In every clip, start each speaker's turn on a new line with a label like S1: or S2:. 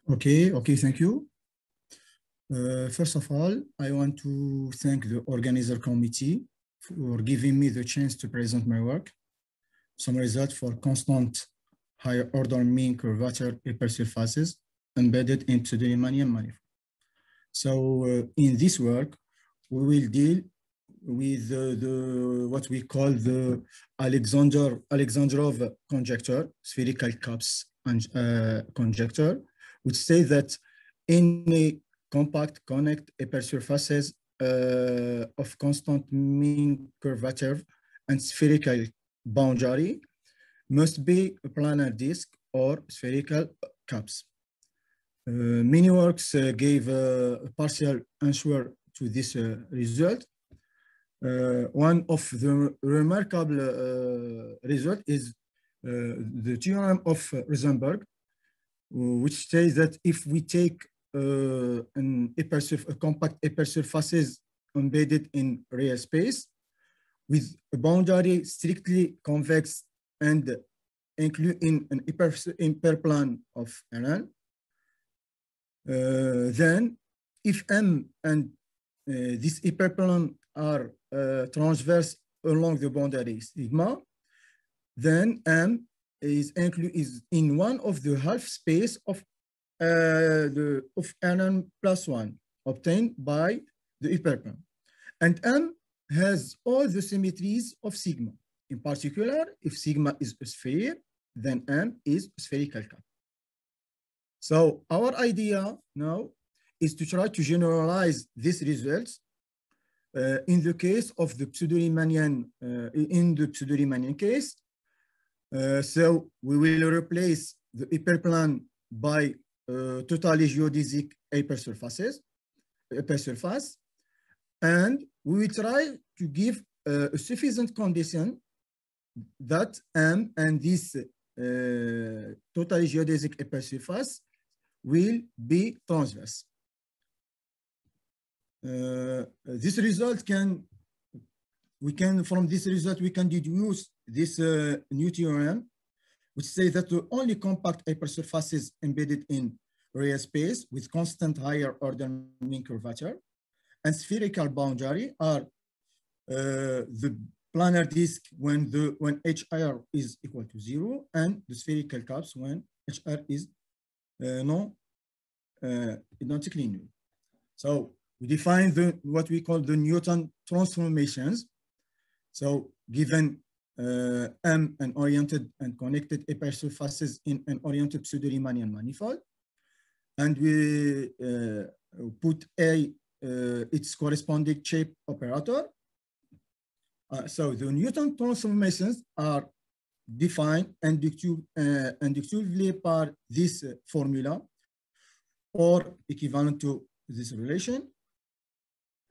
S1: Okay, thank you. First of all, I want to thank the organizer committee for giving me the chance to present my work. Some results for constant higher order mean curvature hypersurfaces embedded in pseudo-Riemannian manifold. So in this work, we will deal with what we call the Alexandrov conjecture, spherical cups conjecture, which says that in a compact connect hypersurfaces of constant mean curvature and spherical boundary must be a planar disk or spherical cups. Many works gave a partial answer to this result. One of the remarkable result is the theorem of Rosenberg, which says that if we take a compact hypersurfaces embedded in real space with a boundary strictly convex and include in an hyperplane of Rn, then if M and this hyperplane are transverse along the boundary sigma, then M is in one of the half space of Rn plus 1 obtained by the hyperplane. And M has all the symmetries of sigma. In particular, if sigma is a sphere, then M is a spherical cup. So our idea now is to try to generalize these results in the case of the pseudo-Riemannian case. So we will replace the hyperplane by totally geodesic hypersurface, and we will try to give a sufficient condition that M and this totally geodesic hypersurface will be transverse. This result from this result we can deduce this new theorem, which says that the only compact hypersurfaces embedded in real space with constant higher order mean curvature and spherical boundary are the planar disk when HR is equal to 0 and the spherical cups when HR is identically null. So we define what we call the Newton transformations. So given M an oriented and connected hypersurfaces in an oriented pseudo-Riemannian manifold, and we put A its corresponding shape operator. So the Newton transformations are defined inductively by this formula or equivalent to this relation.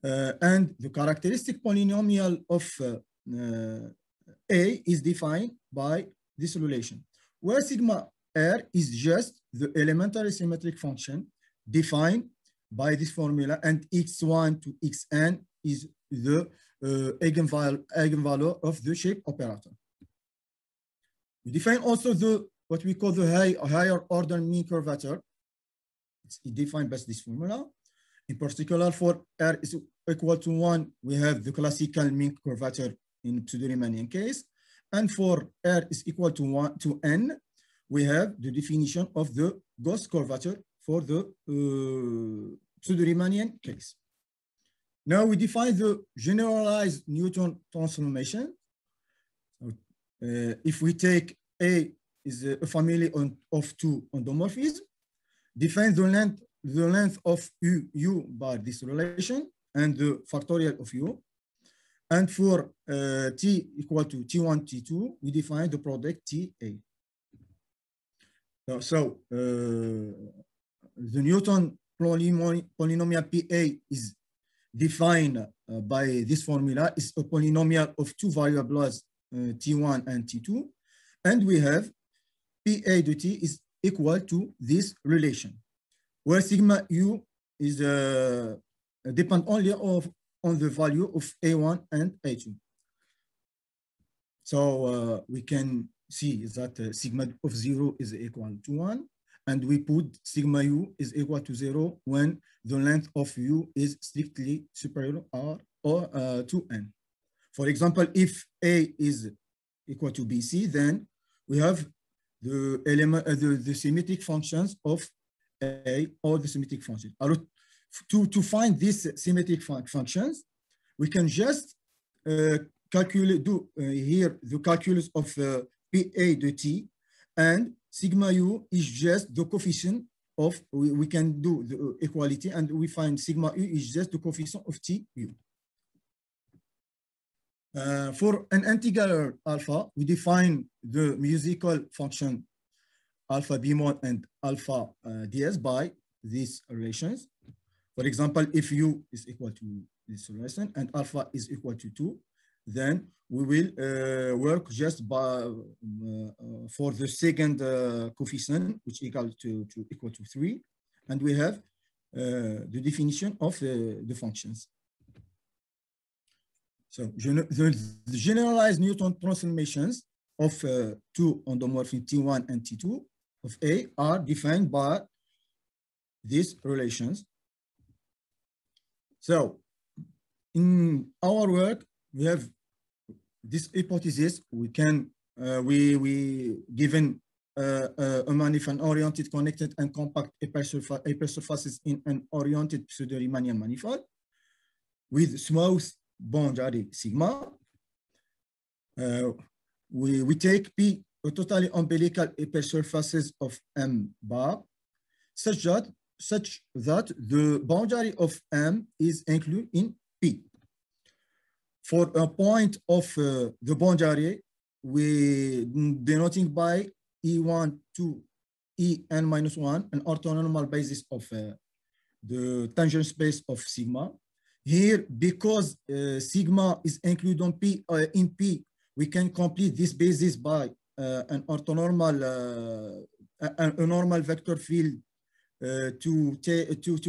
S1: And the characteristic polynomial of A is defined by this relation, where sigma R is just the elementary symmetric function defined by this formula, and x1 to xn is the eigenvalue of the shape operator. We define also what we call the higher order mean curvature. It's defined by this formula. In particular, for R is equal to 1, we have the classical mean curvature in pseudo-Riemannian case. And for R is equal to N, we have the definition of the Gauss curvature for the pseudo-Riemannian case. Now we define the generalized Newton transformation. If we take A is a family of two endomorphisms, define the length of U by this relation and the factorial of U. And for T equal to T1, T2, we define the product TA. So the Newton polynomial PA is defined by this formula. It's a polynomial of two variables, T1 and T2. And we have PA to T is equal to this relation, where sigma U is depend only on the value of A1 and A2. So we can see that sigma of 0 is equal to 1, and we put sigma u is equal to 0 when the length of u is strictly superior or to n. For example, if A is equal to BC, then we have the element, the symmetric functions of A or the symmetric functions. To find these symmetric functions, we can just calculate, here the calculus of PA de T, and sigma u is just the coefficient of, we can do the equality, and we find sigma u is just the coefficient of T u. For an integer alpha, we define the musical function alpha b mod and alpha ds by these relations. For example, if u is equal to this relation and alpha is equal to 2, then we will work just by for the second coefficient, which equal to 3, and we have the definition of the functions. So the generalized Newton transformations of two endomorphisms T1 and T2 of A are defined by these relations. So in our work, we have this hypothesis. We can we given a manifold, an oriented, connected, and compact hypersurfaces in an oriented pseudo-Riemannian manifold with smooth boundary sigma. We take P a totally umbilical hypersurfaces of M bar such that the boundary of M is included in P. For a point of the boundary, we denoting by E1 to En-1, an orthonormal basis of the tangent space of sigma. Here, because sigma is included on P, in P, we can complete this basis by an orthonormal, a normal vector field to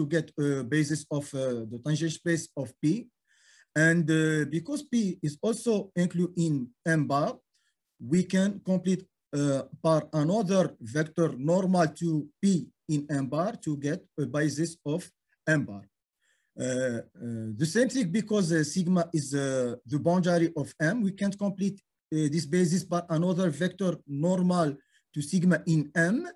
S1: get a basis of the tangent space of P. And because P is also included in M bar, we can complete par another vector normal to P in M bar to get a basis of M bar. The same thing, because sigma is the boundary of M, we can't complete this basis by another vector normal to sigma in M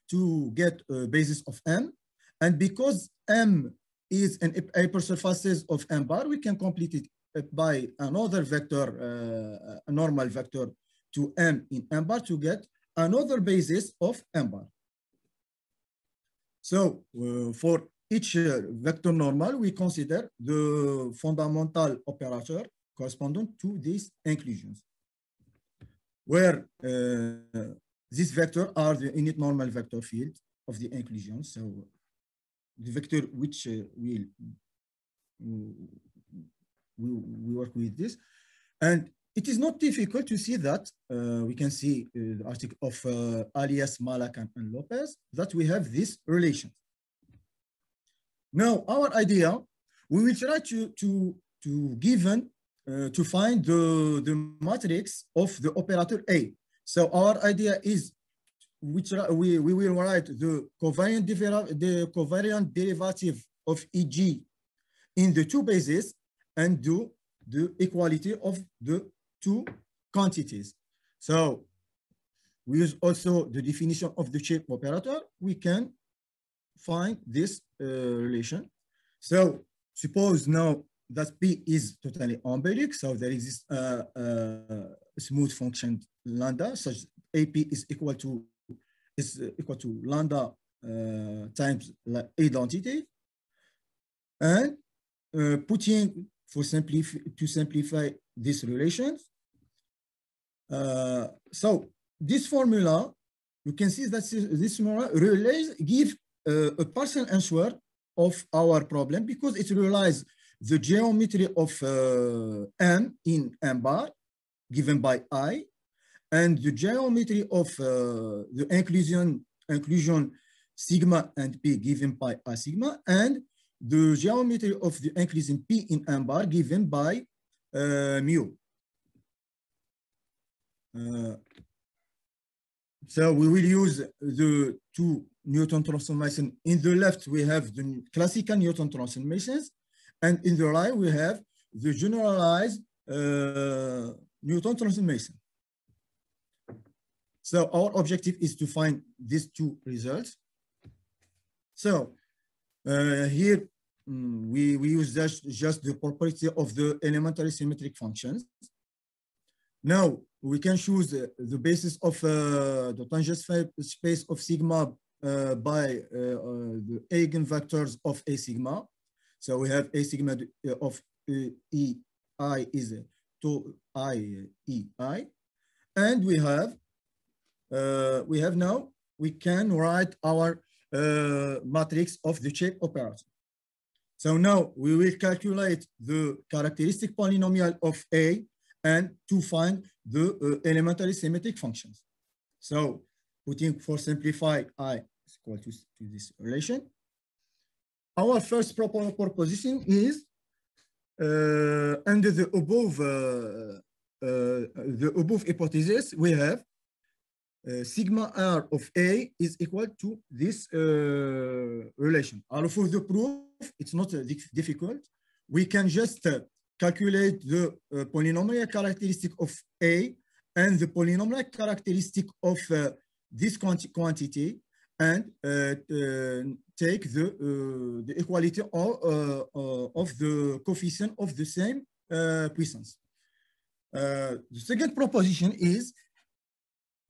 S1: to get a basis of M. And because M is an hypersurfaces of M bar, we can complete it by another vector, a normal vector to M in M bar to get another basis of M bar. So for each vector normal, we consider the fundamental operator corresponding to these inclusions, where these vectors are the unit normal vector field of the inclusion. So the vector which we work with this. And it is not difficult to see that we can see the article of Alias, Malak, and Lopez, that we have this relation. Now, our idea, we will try to find the matrix of the operator A. So our idea is we will write the covariant derivative of EG in the two bases and do the equality of the two quantities. So we use also the definition of the shape operator. We can find this relation. So suppose now that P is totally umbilic, so there exists a smooth function lambda such AP is equal to lambda times identity, and putting to simplify these relations. So this formula, you can see that this formula gives a partial answer of our problem, because it realizes the geometry of M in M bar given by I, and the geometry of the inclusion sigma and P given by I sigma, and the geometry of the inclusion P in M bar given by mu. So we will use the two Newton transformations. In the left, we have the classical Newton transformations, and in the right, we have the generalized Newton transformation. So our objective is to find these two results. So here we use just the property of the elementary symmetric functions. Now we can choose the basis of the tangent space of sigma by the eigenvectors of A sigma. So we have A sigma of EI is 2I EI, and we have now, we can write our matrix of the shape operator. So now we will calculate the characteristic polynomial of A and to find the elementary symmetric functions. So putting, for simplify, I is equal to this relation. Our first proposition is under the above hypothesis, we have sigma R of A is equal to this relation. And for the proof, it's not difficult. We can just calculate the polynomial characteristic of A and the polynomial characteristic of this quantity, and take the equality of the coefficient of the same puissance. The second proposition is,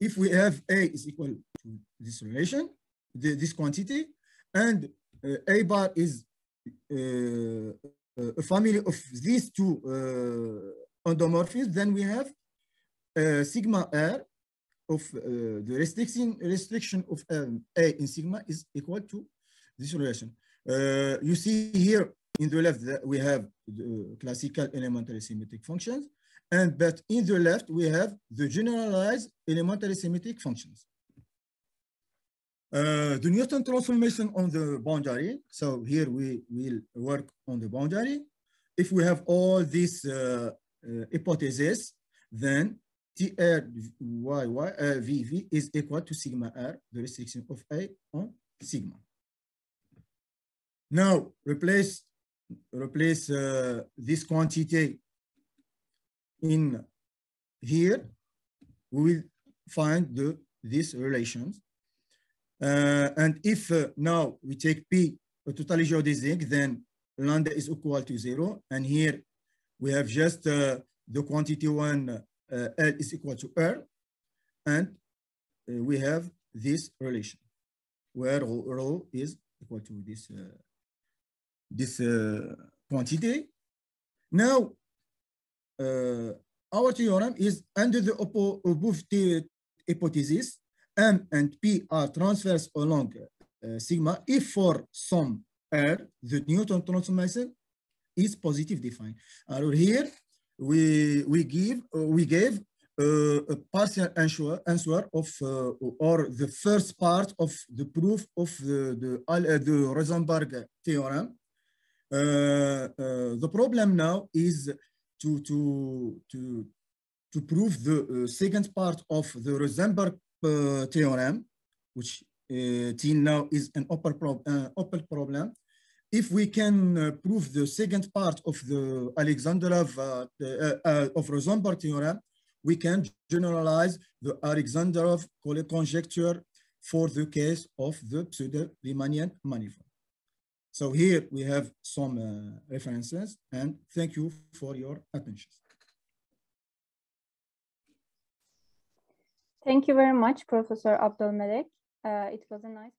S1: if we have A is equal to this relation, this quantity, and A bar is a family of these two endomorphisms, then we have sigma R of the restriction of A in sigma is equal to this relation. You see here in the left that we have the classical elementary symmetric functions, but in the left we have the generalized elementary symmetric functions. The Newton transformation on the boundary. So here we will work on the boundary. If we have all these hypotheses, then TR VV is equal to sigma R, the restriction of A on sigma. Now replace this quantity in here. We will find these relations. And if now we take P a totally geodesic, then lambda is equal to 0. And here we have just the quantity 1 L is equal to R. And we have this relation where rho is equal to this quantity. Now, our theorem is under the above hypothesis, M and P are transverse along sigma if for some R, the Newton transformation is positive defined. Here we gave a partial answer of or the first part of the proof of the Rosenberg theorem. The problem now is to prove the second part of the Rosenberg theorem, which till now is an open problem. If we can prove the second part of the Alexandrov of Rosenberg theorem, we can generalize the Alexandrov conjecture for the case of the pseudo-Riemannian manifold. So here we have some references, and thank you for your attention.
S2: Thank you very much, Professor Abdelmalek. It was a nice